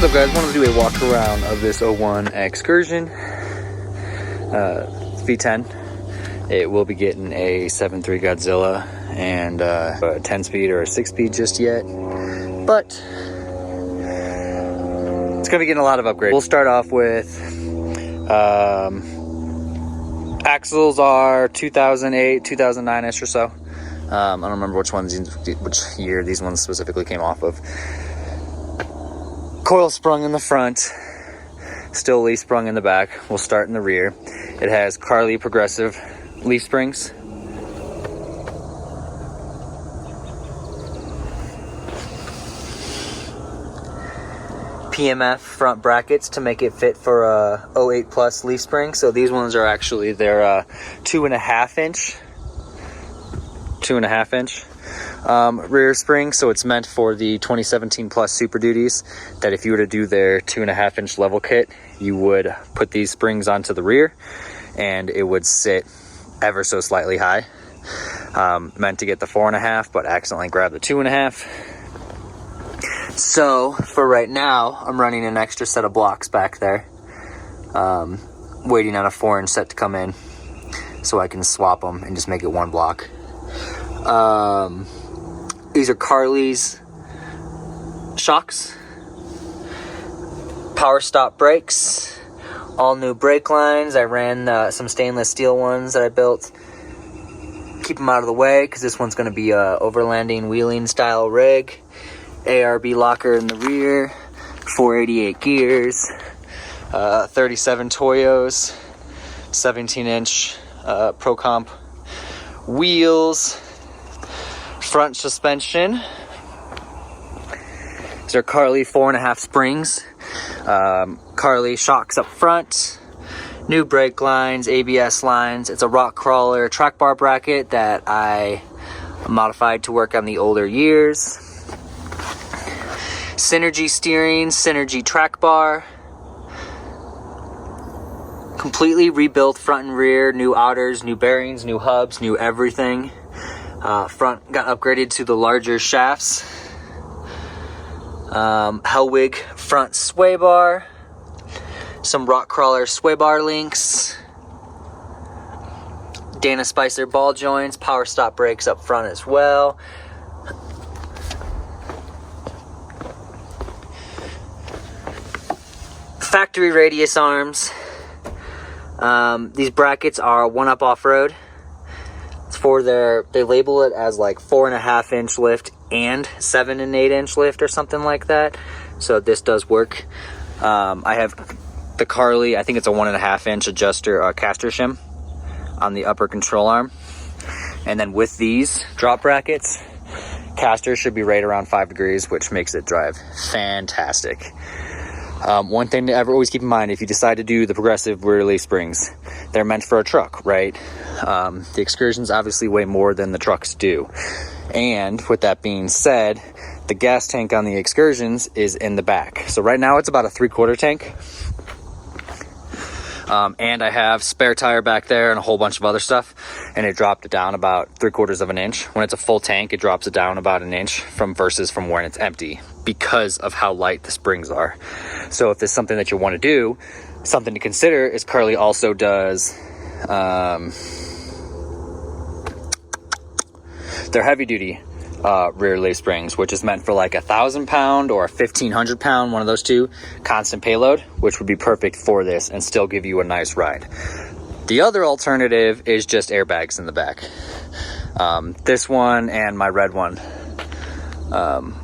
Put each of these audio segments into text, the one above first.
What's up, guys? Wanted to do a walk around of this 01 Excursion V10. It will be getting a 7.3 Godzilla and a 10-speed or a 6-speed just yet, but it's gonna be getting a lot of upgrades. We'll start off with axles are 2008, 2009ish or so. I don't remember which year these ones specifically came off of. Coil sprung in the front, still leaf sprung in the back. We'll start in the rear. It has Carli progressive leaf springs. PMF front brackets to make it fit for a 08 plus leaf spring. So these ones are actually their 2.5 inch rear spring. So it's meant for the 2017 plus Super Duties, that if you were to do their 2.5 inch level kit, you would put these springs onto the rear and it would sit ever so slightly high. Meant to get the 4.5, but accidentally grabbed the 2.5. So for right now, I'm running an extra set of blocks back there, waiting on a 4-inch set to come in so I can swap them and just make it one block. These are Carli's shocks, power stop brakes, all new brake lines. I ran some stainless steel ones that I built. Keep them out of the way because this one's going to be a overlanding wheeling style rig. ARB locker in the rear, 488 gears, 37 Toyos, 17-inch Pro Comp wheels, front suspension. These are Carli 4.5 springs, Carli shocks up front, new brake lines, ABS lines. It's a rock crawler track bar bracket that I modified to work on the older years. Synergy steering, Synergy track bar. Completely rebuilt front and rear, new outers, new bearings, new hubs, new everything. Front got upgraded to the larger shafts. Hellwig front sway bar. Some rock crawler sway bar links. Dana Spicer ball joints, power stop brakes up front as well. Factory radius arms. These brackets are 1-up off-road. It's for they label it as like 4.5 inch lift and 7 and 8 inch lift or something like that. So this does work. I have the Carli, I think it's a 1.5 inch adjuster caster shim on the upper control arm. And then with these drop brackets, caster should be right around 5 degrees, which makes it drive fantastic. One thing to always keep in mind, if you decide to do the progressive rear leaf springs, they're meant for a truck, right? The Excursions obviously weigh more than the trucks do. And with that being said, the gas tank on the Excursions is in the back. So right now it's about a 3/4 tank. And I have spare tire back there and a whole bunch of other stuff. And it dropped it down about 3/4 of an inch. When it's a full tank, it drops it down about an inch versus when it's empty, because of how light the springs are. So if there's something that you want to do, something to consider is Carli also does their heavy duty rear leaf springs, which is meant for like 1,000 pound or 1,500 pound, one of those two, constant payload, which would be perfect for this and still give you a nice ride. The other alternative is just airbags in the back. This one and my red one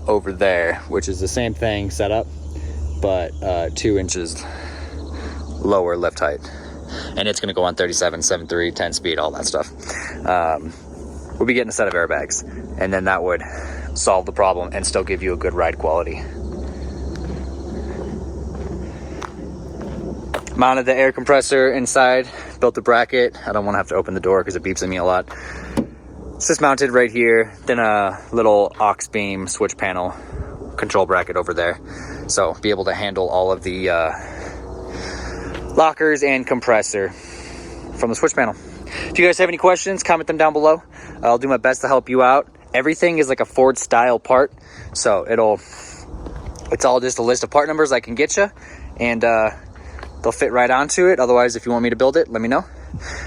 over there, which is the same thing set up, but 2 inches lower lift height. And it's going to go on 37, 7.3, 10 speed, all that stuff. We'll be getting a set of airbags, and then that would solve the problem and still give you a good ride quality. Mounted the air compressor inside, built the bracket. I don't want to have to open the door because it beeps at me a lot. It's just mounted right here, then a little aux beam switch panel control bracket over there. So be able to handle all of the lockers and compressor from the switch panel. If you guys have any questions, comment them down below. I'll do my best to help you out. Everything is like a Ford style part, so it'll It's all just a list of part numbers I can get you, and they'll fit right onto it. Otherwise, if you want me to build it, let me know.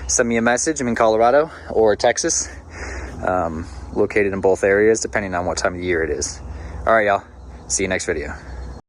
Send me a message. I'm in Colorado or Texas, located in both areas, depending on what time of the year it is. All right, y'all. See you next video.